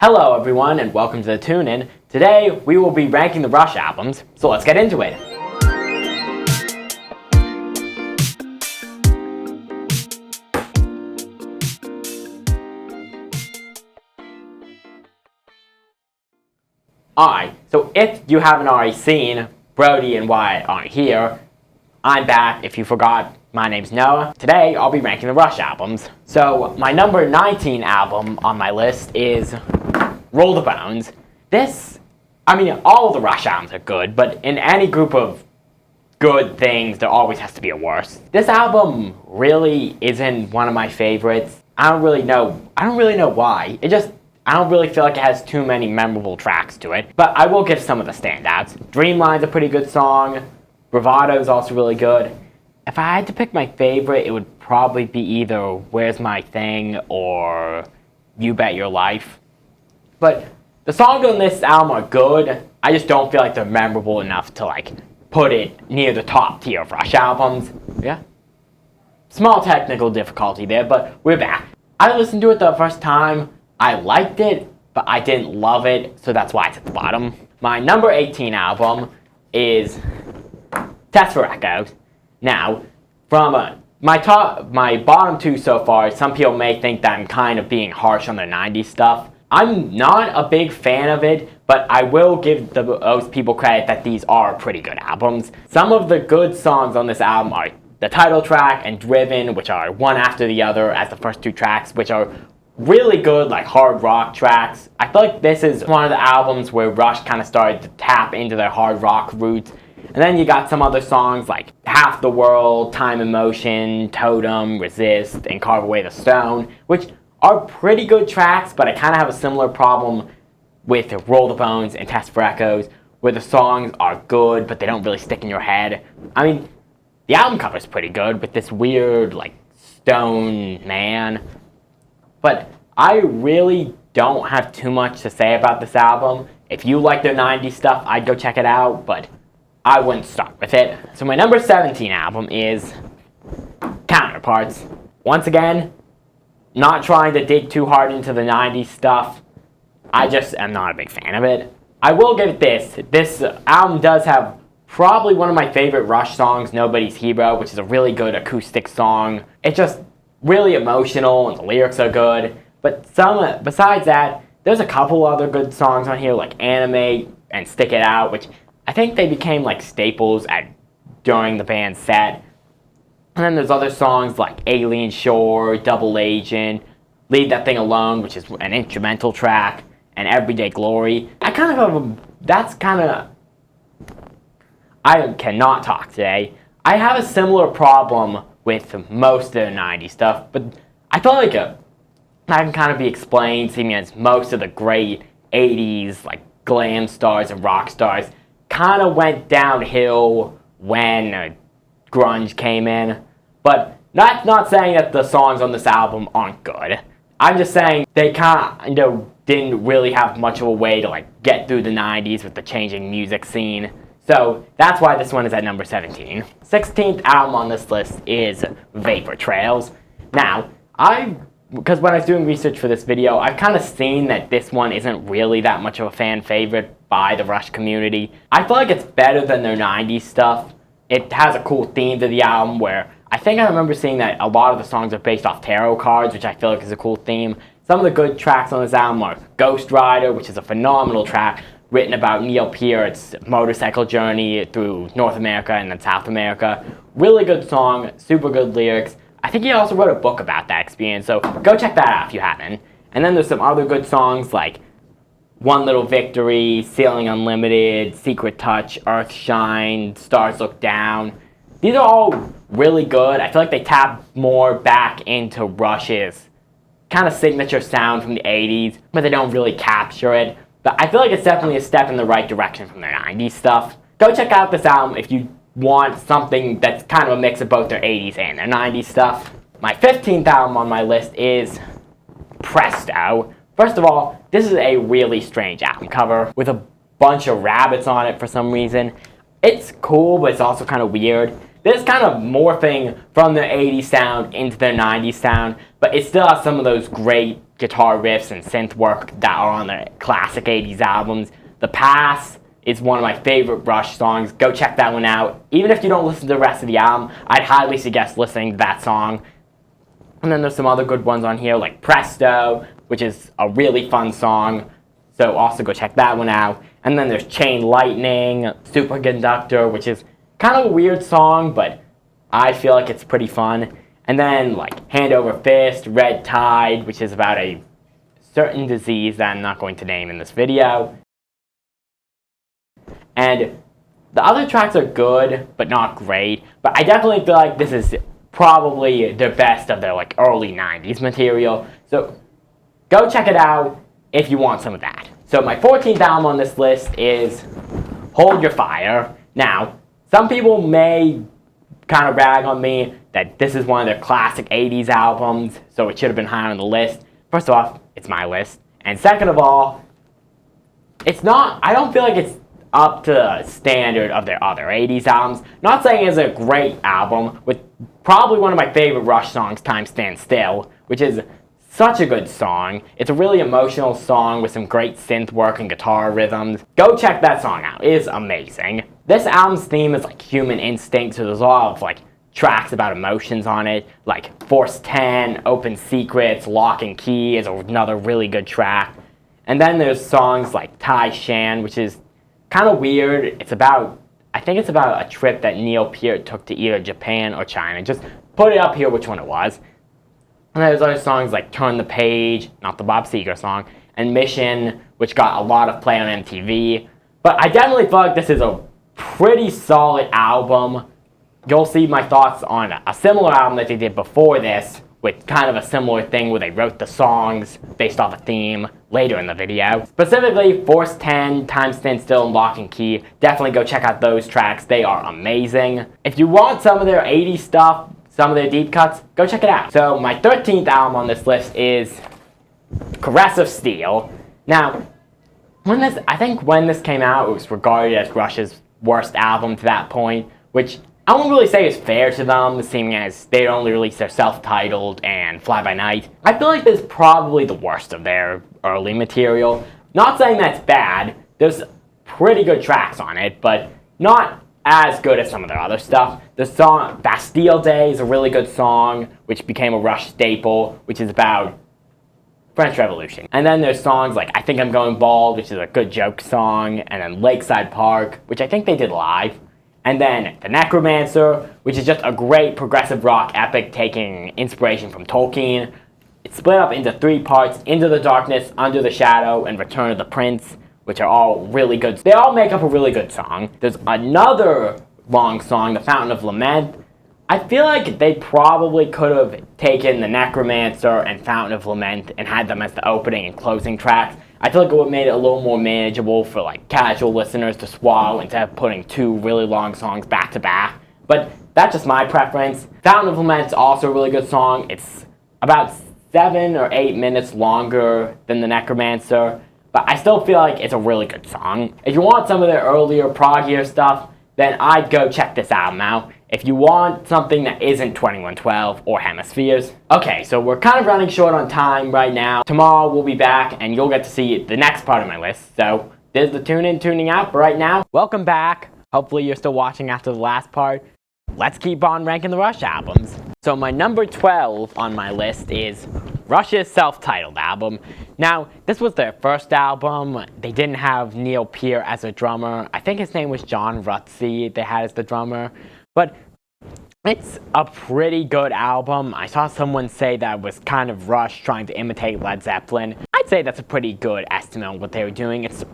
Hello everyone and welcome to the Tune-In. Today we will be ranking the Rush albums, so let's get into it. Alright, so if you haven't already seen, Brodie and Wyatt aren't here. I'm back. If you forgot, my name's Noah. Today I'll be ranking the Rush albums. So my number 19 album on my list is Roll the Bones. All of the Rush albums are good, but in any group of good things, there always has to be a worst. This album really isn't one of my favorites. I don't really know why. I don't really feel like it has too many memorable tracks to it, but I will give some of the standouts. Dreamline's a pretty good song. Bravado is also really good. If I had to pick my favorite, it would probably be either Where's My Thing or You Bet Your Life. But the songs on this album are good. I just don't feel like they're memorable enough to put it near the top tier of Rush albums. Yeah. Small technical difficulty there, but we're back. I listened to it the first time. I liked it, but I didn't love it, so that's why it's at the bottom. My number 18 album is Test for Echoes. Now, from my bottom two so far, some people may think that I'm kind of being harsh on the 90s stuff. I'm not a big fan of it, but I will give those people credit that these are pretty good albums. Some of the good songs on this album are the title track and Driven, which are one after the other as the first two tracks, which are really good, hard rock tracks. I feel like this is one of the albums where Rush kind of started to tap into their hard rock roots. And then you got some other songs like Half the World, Time and Motion, Totem, Resist, and Carve Away the Stone, which are pretty good tracks, but I kind of have a similar problem with Roll the Bones and Test for Echoes, where the songs are good, but they don't really stick in your head. The album cover's pretty good with this weird, stone man. But I really don't have too much to say about this album. If you like their 90s stuff, I'd go check it out, but I wouldn't start with it. So my number 17 album is Counterparts. Once again, not trying to dig too hard into the 90s stuff. I just am not a big fan of it. I will give it this. This album does have probably one of my favorite Rush songs, Nobody's Hero, which is a really good acoustic song. It's just really emotional and the lyrics are good. But besides that, there's a couple other good songs on here like Animate and Stick It Out, which I think they became staples during the band's set. And then there's other songs like Alien Shore, Double Agent, Leave That Thing Alone, which is an instrumental track, and Everyday Glory. I cannot talk today. I have a similar problem with most of the 90s stuff, but I feel like that can kind of be explained, seeing as most of the great 80s, glam stars and rock stars, kind of went downhill when grunge came in. But that's not saying that the songs on this album aren't good. I'm just saying they kind of didn't really have much of a way to get through the 90s with the changing music scene. So that's why this one is at number 17. 16th album on this list is Vapor Trails. Now, because when I was doing research for this video, I've kind of seen that this one isn't really that much of a fan favorite by the Rush community. I feel like it's better than their 90s stuff. It has a cool theme to the album where I remember seeing that a lot of the songs are based off tarot cards, which I feel like is a cool theme. Some of the good tracks on this album are Ghost Rider, which is a phenomenal track written about Neil Peart's motorcycle journey through North America and then South America. Really good song, super good lyrics. I think he also wrote a book about that experience, so go check that out if you haven't. And then there's some other good songs like One Little Victory, Ceiling Unlimited, Secret Touch, Earthshine, Stars Look Down. These are all really good. I feel like they tap more back into Rush's kind of signature sound from the 80s, but they don't really capture it. But I feel like it's definitely a step in the right direction from their 90s stuff. Go check out this album if you want something that's kind of a mix of both their 80s and their 90s stuff. My 15th album on my list is Presto. First of all, this is a really strange album cover with a bunch of rabbits on it for some reason. It's cool, but it's also kind of weird. This is kind of morphing from their 80s sound into their 90s sound, but it still has some of those great guitar riffs and synth work that are on the classic 80s albums. The Pass is one of my favorite Rush songs. Go check that one out. Even if you don't listen to the rest of the album, I'd highly suggest listening to that song. And then there's some other good ones on here, like Presto, which is a really fun song. So also go check that one out. And then there's Chain Lightning, Superconductor, which is kind of a weird song, but I feel like it's pretty fun. And then like Hand Over Fist, Red Tide, which is about a certain disease that I'm not going to name in this video. And the other tracks are good, but not great. But I definitely feel like this is probably the best of their like early 90s material. So go check it out if you want some of that. So my 14th album on this list is Hold Your Fire. Now, some people may kind of rag on me that this is one of their classic 80s albums, so it should have been higher on the list. First off, it's my list. And second of all, it's not, I don't feel like it's up to the standard of their other 80s albums. Not saying it's a great album, with probably one of my favorite Rush songs, Time Stands Still, which is such a good song. It's a really emotional song with some great synth work and guitar rhythms. Go check that song out. It is amazing. This album's theme is like human instinct, so there's a lot of like tracks about emotions on it, like Force 10, Open Secrets, Lock and Key is another really good track. And then there's songs like Tai Shan, which is kind of weird. It's about, I think it's about a trip that Neil Peart took to either Japan or China. Just put it up here which one it was. And there's other songs like Turn the Page, not the Bob Seger song, and Mission, which got a lot of play on MTV. But I definitely feel like this is a pretty solid album. You'll see my thoughts on a similar album that they did before this, with kind of a similar thing where they wrote the songs based off a theme later in the video. Specifically, Force 10, Time Stand Still, and Lock and Key. Definitely go check out those tracks. They are amazing. If you want some of their 80s stuff, some of their deep cuts, go check it out. So my 13th album on this list is Caress of Steel. Now, I think when this came out, it was regarded as Rush's worst album to that point, which I won't really say is fair to them, seeing as they only released their self-titled and Fly By Night. I feel like this is probably the worst of their early material. Not saying that's bad, there's pretty good tracks on it, but not as good as some of their other stuff. The song Bastille Day is a really good song, which became a Rush staple, which is about French Revolution. And then there's songs like I Think I'm Going Bald, which is a good joke song, and then Lakeside Park, which I think they did live. And then The Necromancer, which is just a great progressive rock epic taking inspiration from Tolkien. It's split up into 3 parts, Into the Darkness, Under the Shadow, and Return of the Prince, which are all really good. They all make up a really good song. There's another long song, The Fountain of Lament. I feel like they probably could have taken The Necromancer and Fountain of Lament and had them as the opening and closing tracks. I feel like it would have made it a little more manageable for like casual listeners to swallow instead of putting 2 really long songs back to back. But that's just my preference. Fountain of Lament's also a really good song. It's about 7 or 8 minutes longer than The Necromancer, but I still feel like it's a really good song. If you want some of their earlier proggier stuff, then I'd go check this album out. If you want something that isn't 2112 or Hemispheres. Okay, so we're kind of running short on time right now. Tomorrow we'll be back and you'll get to see the next part of my list. So there's the tune in, tuning out for right now. Welcome back. Hopefully you're still watching after the last part. Let's keep on ranking the Rush albums. So my number 12 on my list is Rush's self-titled album. Now, this was their first album. They didn't have Neil Peart as a drummer. I think his name was John Rutsey they had as the drummer. But it's a pretty good album. I saw someone say that it was kind of Rush trying to imitate Led Zeppelin. I'd say that's a pretty good estimate on what they were doing. It's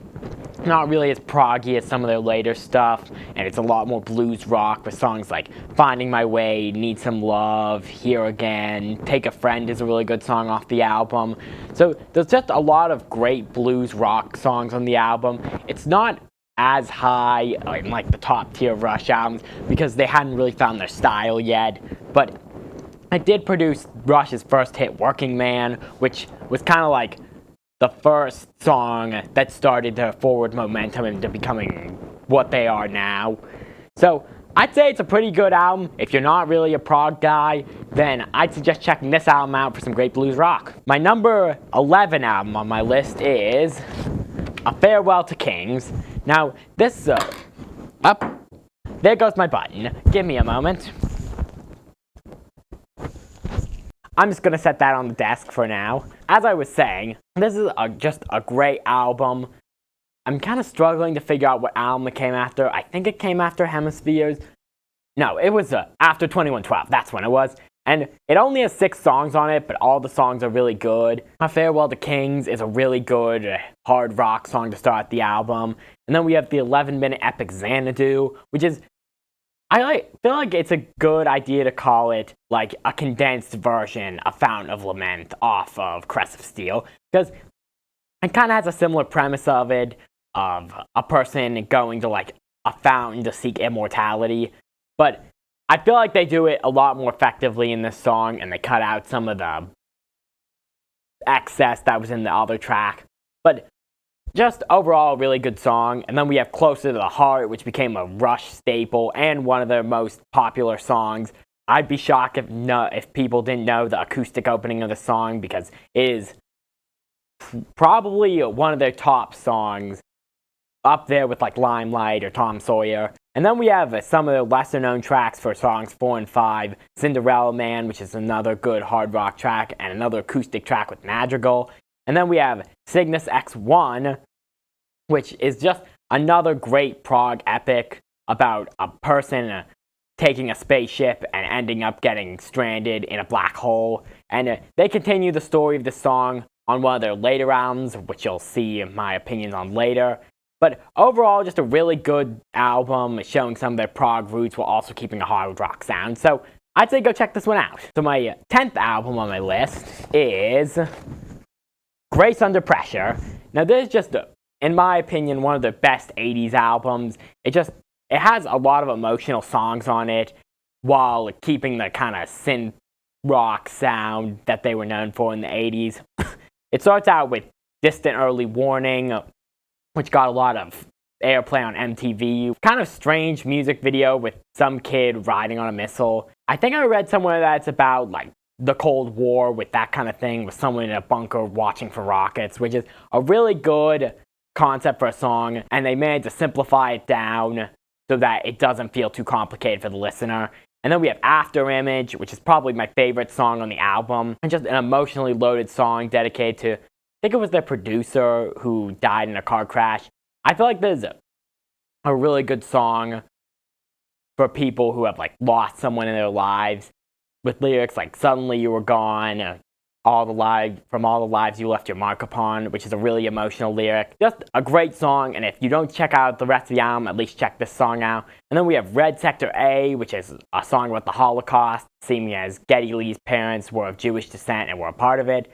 not really as proggy as some of their later stuff, and it's a lot more blues rock with songs like Finding My Way, Need Some Love, Here Again, Take a Friend is a really good song off the album. So there's just a lot of great blues rock songs on the album. It's not as high in like the top tier Rush albums because they hadn't really found their style yet, but it did produce Rush's first hit, Working Man, which was kind of like the first song that started their forward momentum into becoming what they are now. So I'd say it's a pretty good album. If you're not really a prog guy, then I'd suggest checking this album out for some great blues rock. My number 11 album on my list is A Farewell to Kings. Now, this, there goes my button. Give me a moment. I'm just going to set that on the desk for now. As I was saying, this is just a great album. I'm kind of struggling to figure out what album it came after. I think it came after Hemispheres. No, it was after 2112. That's when it was. And it only has 6 songs on it, but all the songs are really good. A Farewell to Kings is a really good hard rock song to start the album. And then we have the 11-minute epic Xanadu, which is, feel like it's a good idea to call it like a condensed version of Fountain of Lament off of Crest of Steel, because it kind of has a similar premise of it, of a person going to like a fountain to seek immortality, but I feel like they do it a lot more effectively in this song, and they cut out some of the excess that was in the other track. But just overall, a really good song. And then we have Closer to the Heart, which became a Rush staple and one of their most popular songs. I'd be shocked if people didn't know the acoustic opening of the song, because it is probably one of their top songs, up there with like Limelight or Tom Sawyer. And then we have some of the lesser known tracks for songs 4 and 5. Cinderella Man, which is another good hard rock track, and another acoustic track with Madrigal. And then we have Cygnus X1, which is just another great prog epic about a person taking a spaceship and ending up getting stranded in a black hole. And they continue the story of the song on one of their later albums, which you'll see my opinions on later. But overall, just a really good album showing some of their prog roots while also keeping a hard rock sound. So I'd say go check this one out. So my 10th album on my list is Grace Under Pressure. Now this is just, in my opinion, one of the best 80s albums. It has a lot of emotional songs on it while keeping the kind of synth rock sound that they were known for in the 80s. It starts out with Distant Early Warning, which got a lot of airplay on MTV. Kind of strange music video with some kid riding on a missile. I think I read somewhere that it's about like the Cold War with that kind of thing, with someone in a bunker watching for rockets, which is a really good concept for a song, and they managed to simplify it down so that it doesn't feel too complicated for the listener. And then we have After Image, which is probably my favorite song on the album, and just an emotionally loaded song dedicated to, I think it was their producer who died in a car crash. I feel like this is a really good song for people who have like lost someone in their lives, with lyrics like "Suddenly You Were Gone," from all the lives you left your mark upon, which is a really emotional lyric. Just a great song, and if you don't check out the rest of the album, at least check this song out. And then we have Red Sector A, which is a song about the Holocaust, seeing as Geddy Lee's parents were of Jewish descent and were a part of it,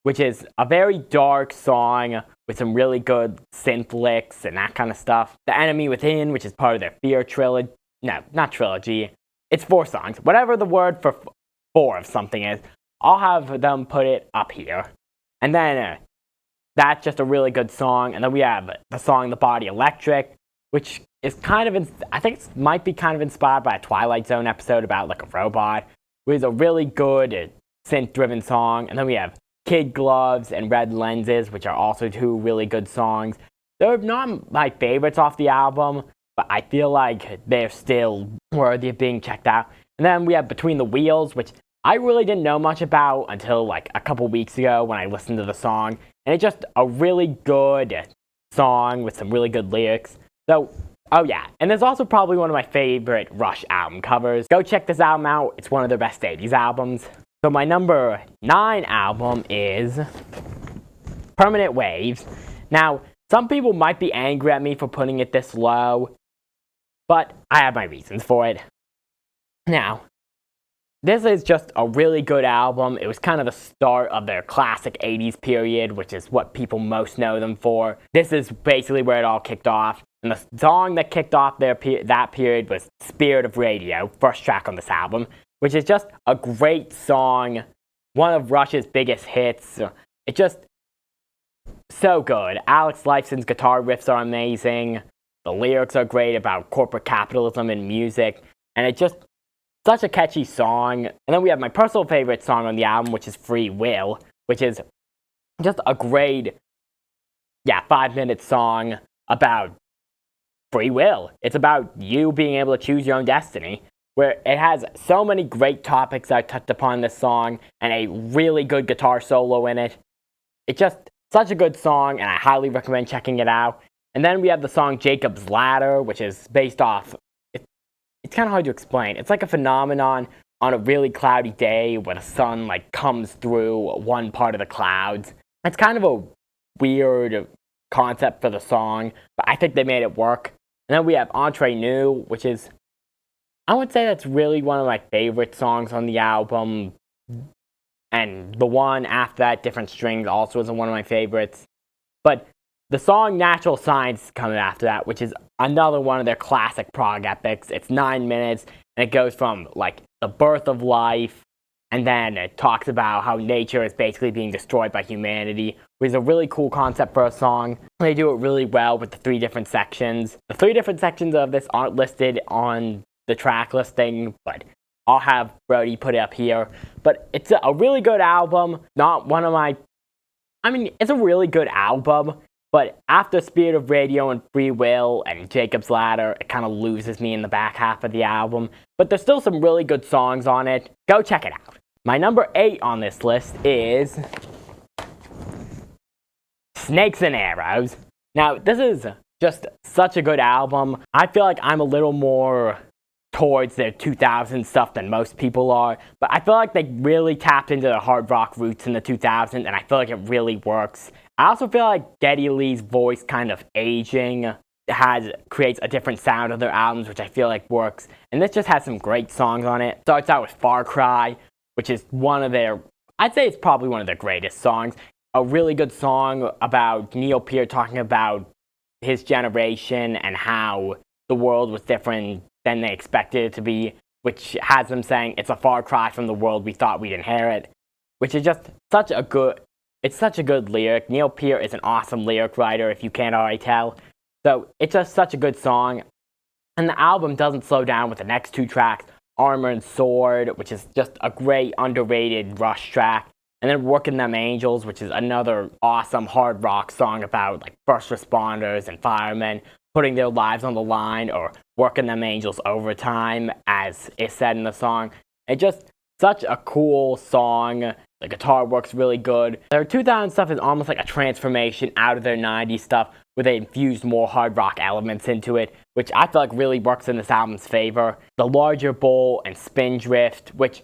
which is a very dark song with some really good synth licks and that kind of stuff. The Enemy Within, which is part of their Fear trilogy. No, not trilogy. It's 4 songs. Whatever the word for 4 of something is, I'll have them put it up here. And then that's just a really good song. And then we have the song The Body Electric, which is kind of, I think it might be kind of inspired by a Twilight Zone episode about like a robot, which is a really good synth-driven song. And then we have Kid Gloves and Red Lenses, which are also 2 really good songs. They're not my favorites off the album, but I feel like they're still worthy of being checked out. And then we have Between the Wheels, which I really didn't know much about until like a couple weeks ago when I listened to the song. And it's just a really good song with some really good lyrics. So, oh yeah, and there's also probably one of my favorite Rush album covers. Go check this album out. It's one of their best 80s albums. So my number 9 album is Permanent Waves. Now, some people might be angry at me for putting it this low, but I have my reasons for it. Now, this is just a really good album. It was kind of the start of their classic 80s period, which is what people most know them for. This is basically where it all kicked off. And the song that kicked off that period was Spirit of Radio, first track on this album, which is just a great song, one of Rush's biggest hits. It's just so good. Alex Lifeson's guitar riffs are amazing. The lyrics are great about corporate capitalism and music, and it's just such a catchy song. And then we have my personal favorite song on the album, which is Free Will, which is just a great, 5-minute song about free will. It's about you being able to choose your own destiny, where it has so many great topics that I touched upon in this song, and a really good guitar solo in it. It's just such a good song, and I highly recommend checking it out. And then we have the song Jacob's Ladder, which is based off, it's kind of hard to explain. It's like a phenomenon on a really cloudy day where the sun comes through one part of the clouds. It's kind of a weird concept for the song, but I think they made it work. And then we have Entre Nous, which is, I would say that's really one of my favorite songs on the album. And the one after that, Different Strings, also is one of my favorites. But the song Natural Science is coming after that, which is another one of their classic prog epics. It's 9 minutes, and it goes from the birth of life, and then it talks about how nature is basically being destroyed by humanity, which is a really cool concept for a song. They do it really well with the 3 different sections. The 3 different sections of this aren't listed on the track listing, but I'll have Brodie put it up here. But it's a really good album. Not one of my... it's a really good album, but after Spirit of Radio and Free Will and Jacob's Ladder, it kind of loses me in the back half of the album. But there's still some really good songs on it. Go check it out. My number 8 on this list is Snakes and Arrows. Now, this is just such a good album. I feel like I'm a little more towards their 2000s stuff than most people are, but I feel like they really tapped into the hard rock roots in the 2000s, and I feel like it really works. I also feel like Geddy Lee's voice kind of aging creates a different sound of their albums, which I feel like works, and this just has some great songs on it. Starts out with Far Cry, which is I'd say it's probably one of their greatest songs. A really good song about Neil Peart talking about his generation and how the world was different than they expected it to be, which has them saying it's a far cry from the world we thought we'd inherit, which is just such a good lyric. Neil Peart is an awesome lyric writer, if you can't already tell. So it's just such a good song. And the album doesn't slow down with the next 2 tracks, Armor and Sword, which is just a great underrated Rush track, and then Working Them Angels, which is another awesome hard rock song about first responders and firemen putting their lives on the line or working them angels overtime, as is said in the song. It's just such a cool song. The guitar works really good. Their 2000 stuff is almost like a transformation out of their 90s stuff, where they infused more hard rock elements into it, which I feel like really works in this album's favor. The Larger Bowl and Spindrift, which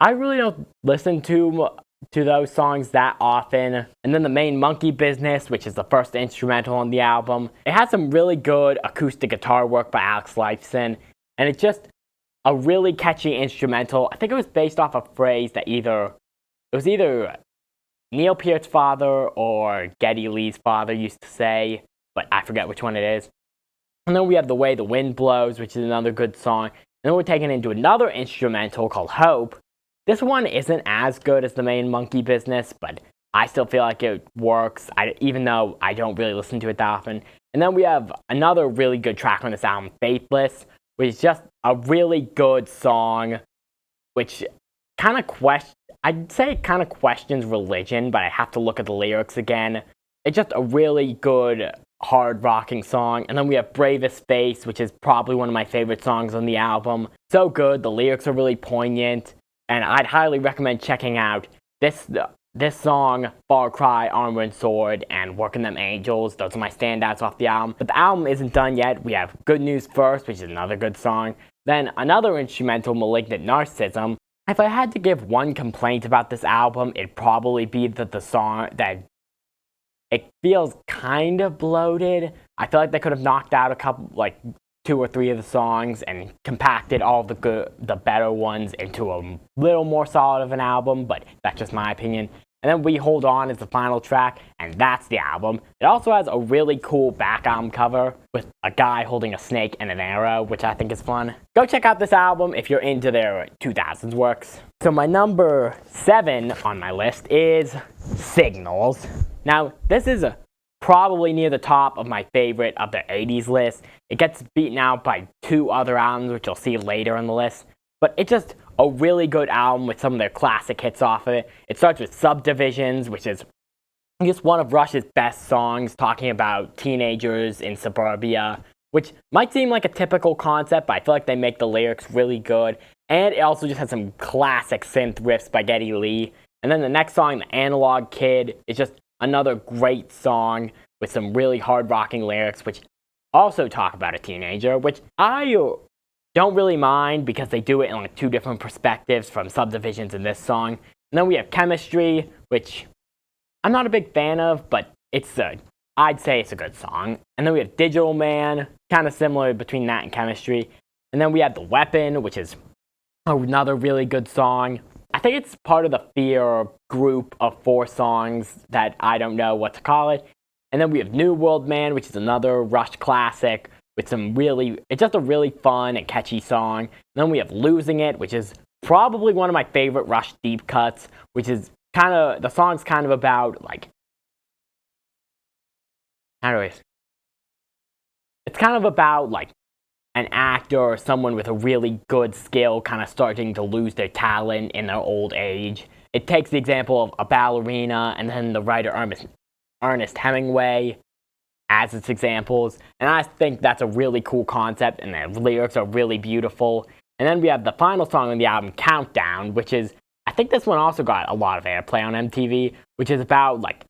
I really don't listen to those songs that often. And then The Main Monkey Business, which is the first instrumental on the album. It has some really good acoustic guitar work by Alex Lifeson, and it's just a really catchy instrumental. I think it was based off a phrase that it was either Neil Peart's father or Geddy Lee's father used to say, but I forget which one it is. And then we have The Way the Wind Blows, which is another good song. And then we're taken into another instrumental called Hope. This one isn't as good as The Main Monkey Business, but I still feel like it works, even though I don't really listen to it that often. And then we have another really good track on this album, Faithless, which is just a really good song, which I'd say it kind of questions religion, but I have to look at the lyrics again. It's just a really good hard rocking song. And then we have Bravest Face, which is probably one of my favorite songs on the album. So good, the lyrics are really poignant. And I'd highly recommend checking out this song, Far Cry, Armor and Sword, and Working Them Angels. Those are my standouts off the album. But the album isn't done yet. We have Good News First, which is another good song. Then another instrumental, Malignant Narcissism. If I had to give one complaint about this album, it'd probably be that it feels kind of bloated. I feel like they could have knocked out a couple, 2 or 3 of the songs and compacted all the better ones into a little more solid of an album, but that's just my opinion. And then We Hold On is the final track, and that's the album. It also has a really cool back album cover with a guy holding a snake and an arrow, which I think is fun. Go check out this album if you're into their 2000s works. So my number 7 on my list is Signals. Now, this is probably near the top of my favorite of the 80s list. It gets beaten out by 2 other albums, which you'll see later in the list. But it's just a really good album with some of their classic hits off of it. It starts with Subdivisions, which is just one of Rush's best songs, talking about teenagers in suburbia, which might seem like a typical concept, but I feel like they make the lyrics really good. And it also just has some classic synth riffs by Geddy Lee. And then the next song, The Analog Kid, is just another great song with some really hard-rocking lyrics, which also talk about a teenager, which I don't really mind because they do it in like 2 different perspectives from Subdivisions in this song. And then we have Chemistry, which I'm not a big fan of, but I'd say it's a good song. And then we have Digital Man, kind of similar between that and Chemistry. And then we have The Weapon, which is another really good song. I think it's part of the Fear group of 4 songs that I don't know what to call it. And then we have New World Man, which is another Rush classic with it's just a really fun and catchy song. And then we have Losing It, which is probably one of my favorite Rush deep cuts, which is the song's kind of about, like, it's kind of about, like, an actor or someone with a really good skill kind of starting to lose their talent in their old age. It takes the example of a ballerina and then the writer Ernest Hemingway as its examples. And I think that's a really cool concept, and the lyrics are really beautiful. And then we have the final song on the album, Countdown, which is, I think this one also got a lot of airplay on MTV, which is about, like,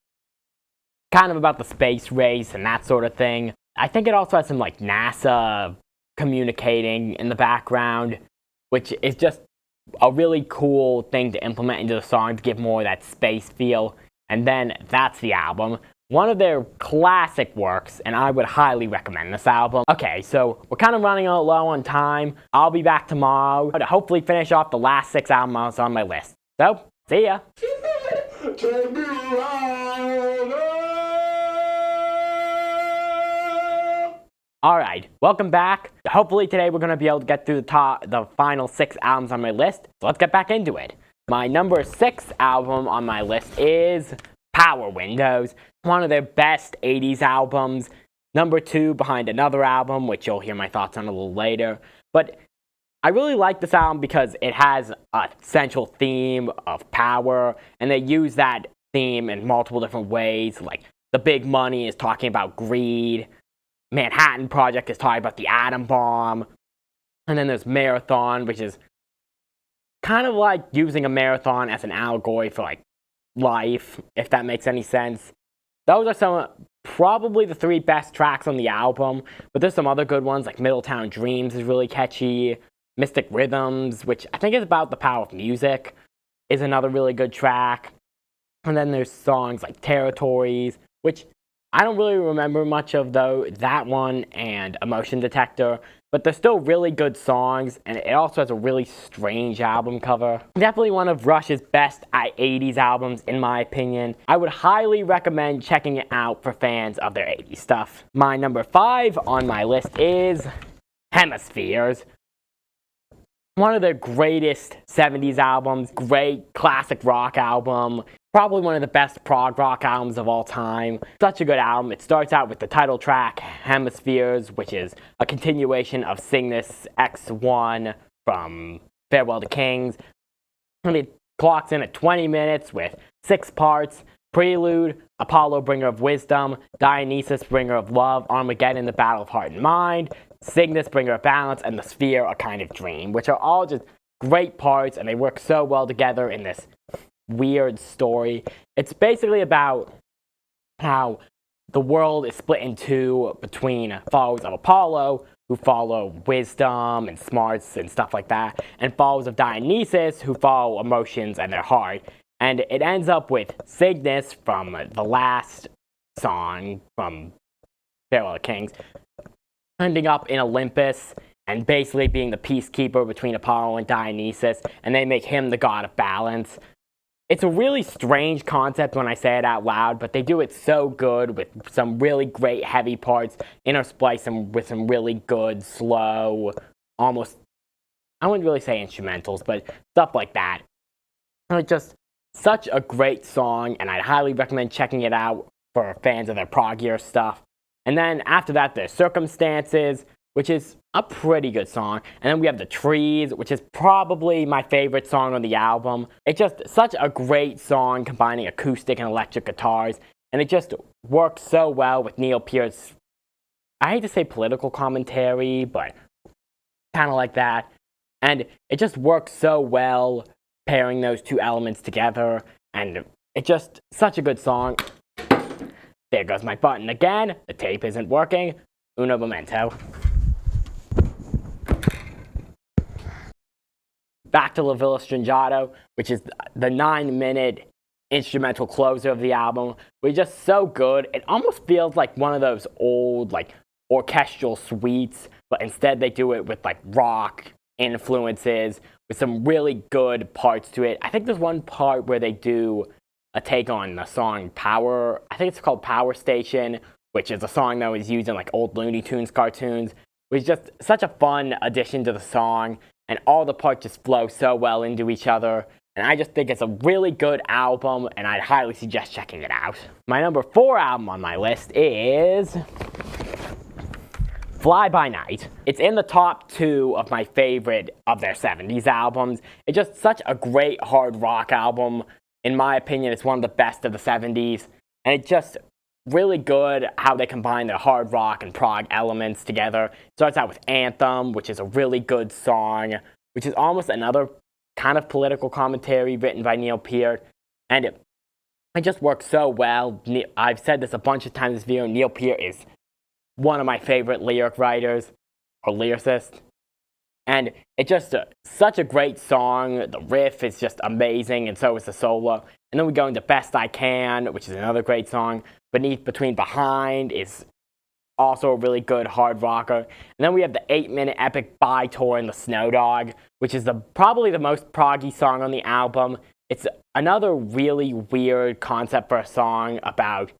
kind of about the space race and that sort of thing. I think it also has some, like, NASA communicating in the background, which is just a really cool thing to implement into the song to give more of that space feel. And then that's the album. One of their classic works, and I would highly recommend this album. Okay, so we're kind of running a low on time. I'll be back tomorrow to hopefully finish off the last 6 albums on my list. So, see ya! Take me around. Alright, welcome back. Hopefully today we're going to be able to get through the final 6 albums on my list. So let's get back into it. My number 6 album on my list is Power Windows. One of their best 80s albums. Number 2 behind another album, which you'll hear my thoughts on a little later. But I really like this album because it has a central theme of power, and they use that theme in multiple different ways. Like, The Big Money is talking about greed. Manhattan Project is talking about the atom bomb. And then there's Marathon, which is kind of like using a marathon as an allegory for, like, life, if that makes any sense. Those are probably the 3 best tracks on the album, but there's some other good ones, like Middletown Dreams is really catchy. Mystic Rhythms, which I think is about the power of music, is another really good track. And then there's songs like Territories, which I don't really remember much of, though, that one and Emotion Detector, but they're still really good songs, and it also has a really strange album cover. Definitely one of Rush's best 80s albums, in my opinion. I would highly recommend checking it out for fans of their 80s stuff. My number 5 on my list is Hemispheres. One of their greatest 70s albums, great classic rock album, probably one of the best prog rock albums of all time. Such a good album. It starts out with the title track, Hemispheres, which is a continuation of Cygnus X1 from Farewell to Kings. And it clocks in at 20 minutes with 6 parts. Prelude, Apollo, Bringer of Wisdom, Dionysus, Bringer of Love, Armageddon, the Battle of Heart and Mind, Cygnus, Bringer of Balance, and The Sphere, A Kind of Dream, which are all just great parts, and they work so well together in this weird story. It's basically about how the world is split in 2 between followers of Apollo, who follow wisdom and smarts and stuff like that, and followers of Dionysus, who follow emotions and their heart. And it ends up with Cygnus from the last song from Farewell to Kings ending up in Olympus and basically being the peacekeeper between Apollo and Dionysus, and they make him the god of balance. It's a really strange concept when I say it out loud, but they do it so good with some really great heavy parts interspliced with some really good, slow, almost, I wouldn't really say instrumentals, but stuff like that. And it's just such a great song, and I'd highly recommend checking it out for fans of their proggier stuff. And then after that, there's Circumstances, which is a pretty good song. And then we have The Trees, which is probably my favorite song on the album. It's just such a great song combining acoustic and electric guitars. And it just works so well with Neil Peart's, I hate to say political commentary, but kind of like that. And it just works so well pairing those two elements together. And it's just such a good song. There goes my button again. The tape isn't working. Uno momento. Back to La Villa Stringato, which is the 9-minute instrumental closer of the album. It's just so good. It almost feels like one of those old, like, orchestral suites, but instead they do it with, like, rock influences, with some really good parts to it. I think there's one part where they do a take on the song Power, I think it's called Power Station, which is a song that was used in, like, old Looney Tunes cartoons. It was just such a fun addition to the song, and all the parts just flow so well into each other. And I just think it's a really good album, and I'd highly suggest checking it out. My number 4 album on my list is Fly By Night. It's in the top 2 of my favorite of their 70s albums. It's just such a great hard rock album. In my opinion, it's one of the best of the 70s. And it's just really good how they combine their hard rock and prog elements together. It starts out with Anthem, which is a really good song, which is almost another kind of political commentary written by Neil Peart. And it just works so well. I've said this a bunch of times in this video. Neil Peart is one of my favorite lyric writers, or lyricists. And it's just such a great song. The riff is just amazing, and so is the solo. And then we go into Best I Can, which is another great song. Beneath, Between, Behind is also a really good hard rocker. And then we have the 8-minute epic By Tour in the Snow Dog, which is probably the most proggy song on the album. It's another really weird concept for a song about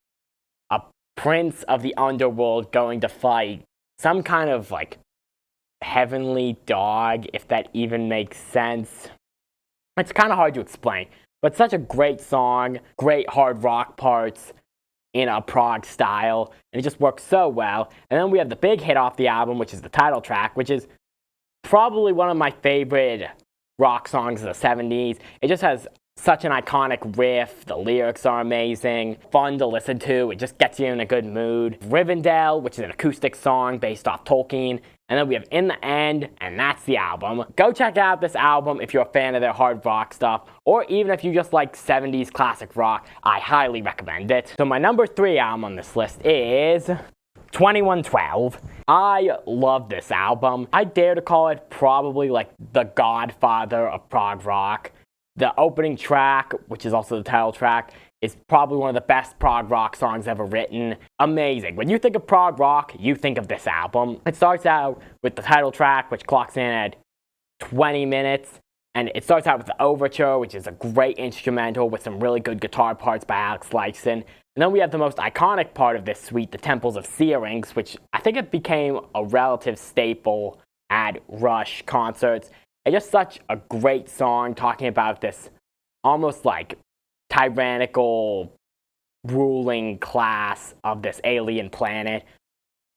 a prince of the underworld going to fight some kind of, like, heavenly dog, if that even makes sense. It's kind of hard to explain, but such a great song, great hard rock parts in a prog style, and it just works so well. And then we have the big hit off the album, which is the title track, which is probably one of my favorite rock songs of the 70s. It just has such an iconic riff. The lyrics are amazing, fun to listen to. It just gets you in a good mood. Rivendell, which is an acoustic song based off Tolkien. And then we have In the End, and that's the album. Go check out this album if you're a fan of their hard rock stuff, or even if you just like 70s classic rock. I highly recommend it. So my number 3 album on this list is 2112. I love this album. I dare to call it probably like the godfather of prog rock. The opening track, which is also the title track, is probably one of the best prog rock songs ever written. Amazing. When you think of prog rock, you think of this album. It starts out with the title track, which clocks in at 20 minutes. And it starts out with the overture, which is a great instrumental with some really good guitar parts by Alex Lifeson. And then we have the most iconic part of this suite, the Temples of Syrinx, which I think it became a relative staple at Rush concerts. It's just such a great song talking about this almost like tyrannical ruling class of this alien planet,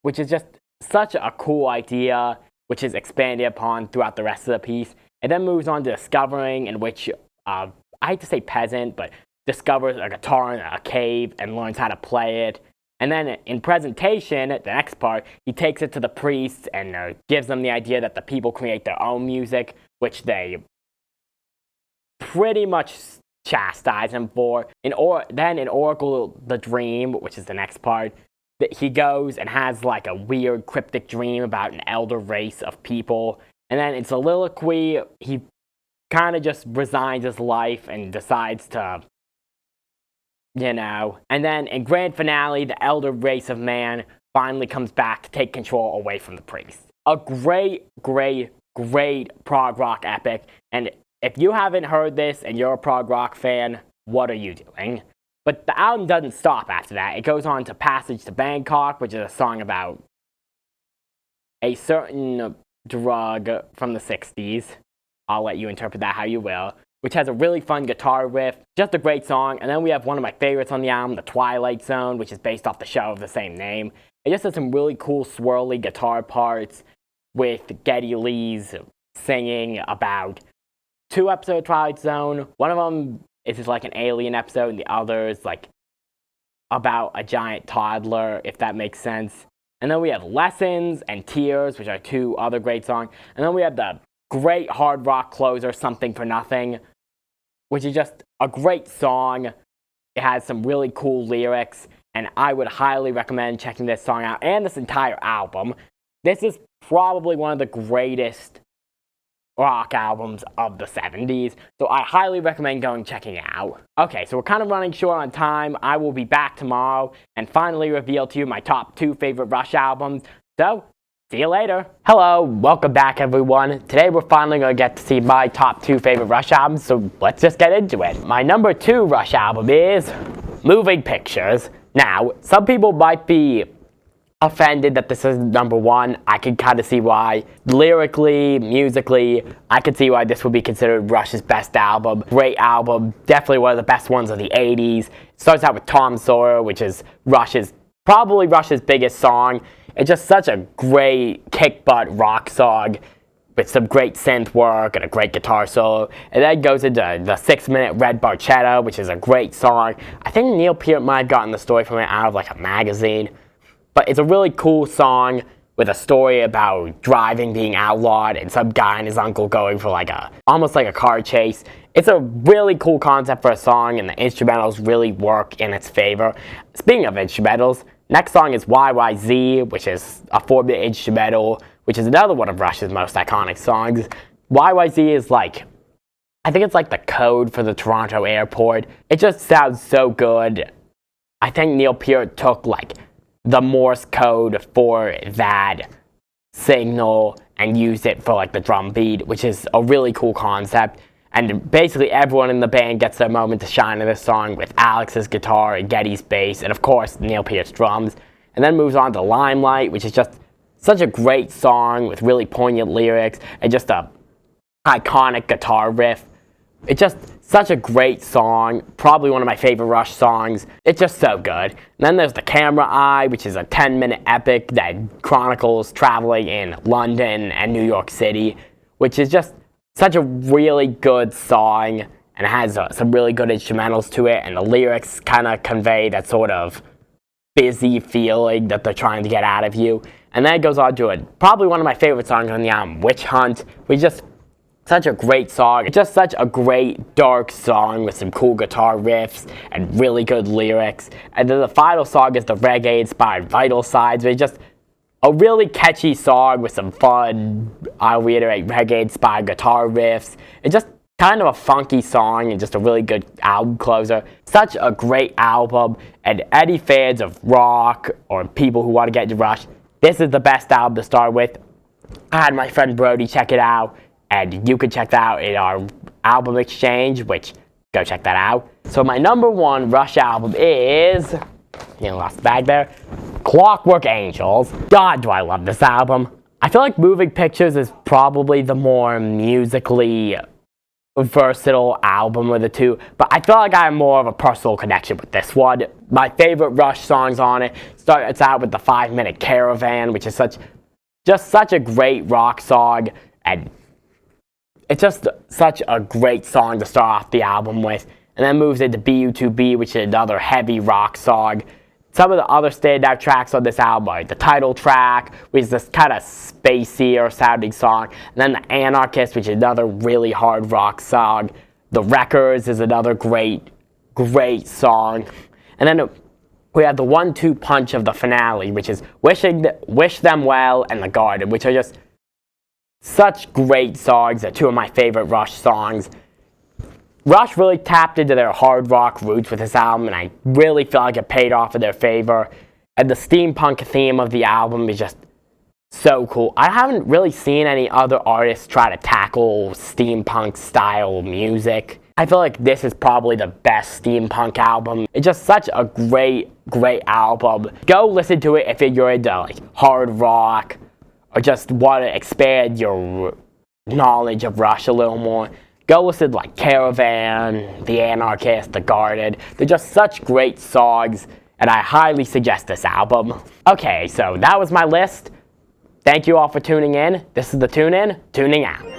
which is just such a cool idea, which is expanded upon throughout the rest of the piece. It then moves on to Discovering, in which, I hate to say peasant, but discovers a guitar in a cave and learns how to play it. And then in Presentation, the next part, he takes it to the priests and gives them the idea that the people create their own music, which they pretty much chastise him for. Then in Oracle the Dream, which is the next part, he goes and has like a weird cryptic dream about an elder race of people. And then in Soliloquy, he kind of just resigns his life and decides to, And then in Grand Finale, the elder race of man finally comes back to take control away from the priests. A great, great, great prog rock epic. And if you haven't heard this and you're a prog rock fan, what are you doing? But the album doesn't stop after that. It goes on to Passage to Bangkok, which is a song about a certain drug from the 60s. I'll let you interpret that how you will. which has a really fun guitar riff. Just a great song. And then we have one of my favorites on the album, The Twilight Zone, which is based off the show of the same name. It just has some really cool swirly guitar parts with Geddy Lee's singing about 2 episodes of Twilight Zone. One of them is just like an alien episode, and the other is like about a giant toddler, if that makes sense. And then we have Lessons and Tears, which are 2 other great songs. And then we have the great hard rock closer, Something for Nothing, which is just a great song. It has some really cool lyrics, and I would highly recommend checking this song out and this entire album. This is probably one of the greatest rock albums of the 70s, so I highly recommend going and checking it out. Okay, so we're kind of running short on time. I will be back tomorrow and finally reveal to you my top 2 favorite Rush albums. So, see you later. Hello, welcome back everyone. Today we're finally going to get to see my top 2 favorite Rush albums, so let's just get into it. My number 2 Rush album is Moving Pictures. Now, some people might be offended that this is number 1. I can kind of see why. Lyrically, musically, I could see why this would be considered Rush's best album. Great album, definitely one of the best ones of the 80s. It starts out with Tom Sawyer, which is probably Rush's biggest song. It's just such a great kick-butt rock song with some great synth work and a great guitar solo. And then goes into the 6-minute Red Barchetta, which is a great song. I think Neil Peart might have gotten the story from it out of like a magazine. But it's a really cool song with a story about driving being outlawed and some guy and his uncle going for almost like a car chase. It's a really cool concept for a song, and the instrumentals really work in its favor. Speaking of instrumentals, next song is YYZ, which is a 4-minute instrumental, which is another one of Rush's most iconic songs. YYZ is I think it's like the code for the Toronto airport. It just sounds so good. I think Neil Peart took the Morse code for that signal and used it for the drum beat, which is a really cool concept. And basically everyone in the band gets their moment to shine in this song with Alex's guitar and Geddy's bass, and of course Neil Peart's drums. And then moves on to Limelight, which is just such a great song with really poignant lyrics and just a iconic guitar riff. It's just such a great song, probably one of my favorite Rush songs. It's just so good. And then there's The Camera Eye, which is a 10-minute epic that chronicles traveling in London and New York City, which is just such a really good song, and it has some really good instrumentals to it, and the lyrics kind of convey that sort of busy feeling that they're trying to get out of you. And then it goes on to probably one of my favorite songs on the album, Witch Hunt, which is just such a great song. It's just such a great dark song with some cool guitar riffs and really good lyrics. And then the final song is the reggae-inspired Vital Signs, which is just a really catchy song with some fun, I'll reiterate, reggae-inspired guitar riffs. It's just kind of a funky song and just a really good album closer. Such a great album, and any fans of rock or people who want to get into Rush, this is the best album to start with. I had my friend Brodie check it out, and you can check that out in our album exchange, which, go check that out. So my number 1 Rush album is, lost the bag there, Clockwork Angels. God, do I love this album. I feel like Moving Pictures is probably the more musically versatile album of the 2, but I feel like I have more of a personal connection with this one. My favorite Rush songs on it starts out with the 5-minute Caravan, which is such a great rock song, and it's just such a great song to start off the album with. And then moves into BU2B, which is another heavy rock song. Some of the other standout tracks on this album are the title track, which is this kind of spacier sounding song. And then the Anarchist, which is another really hard rock song. The Records is another great song. And then we have the 1-2 punch of the finale, which is Wish Them Well and The Garden, which are just such great songs. They're 2 of my favorite Rush songs. Rush really tapped into their hard rock roots with this album, and I really feel like it paid off in their favor. And the steampunk theme of the album is just so cool. I haven't really seen any other artists try to tackle steampunk style music. I feel like this is probably the best steampunk album. It's just such a great album. Go listen to it if you're into hard rock or just want to expand your knowledge of Rush a little more. Go listen to like Caravan, The Anarchist, The Guarded. They're just such great songs, and I highly suggest this album. Okay, so that was my list. Thank you all for tuning in. This is the Tune In, tuning out.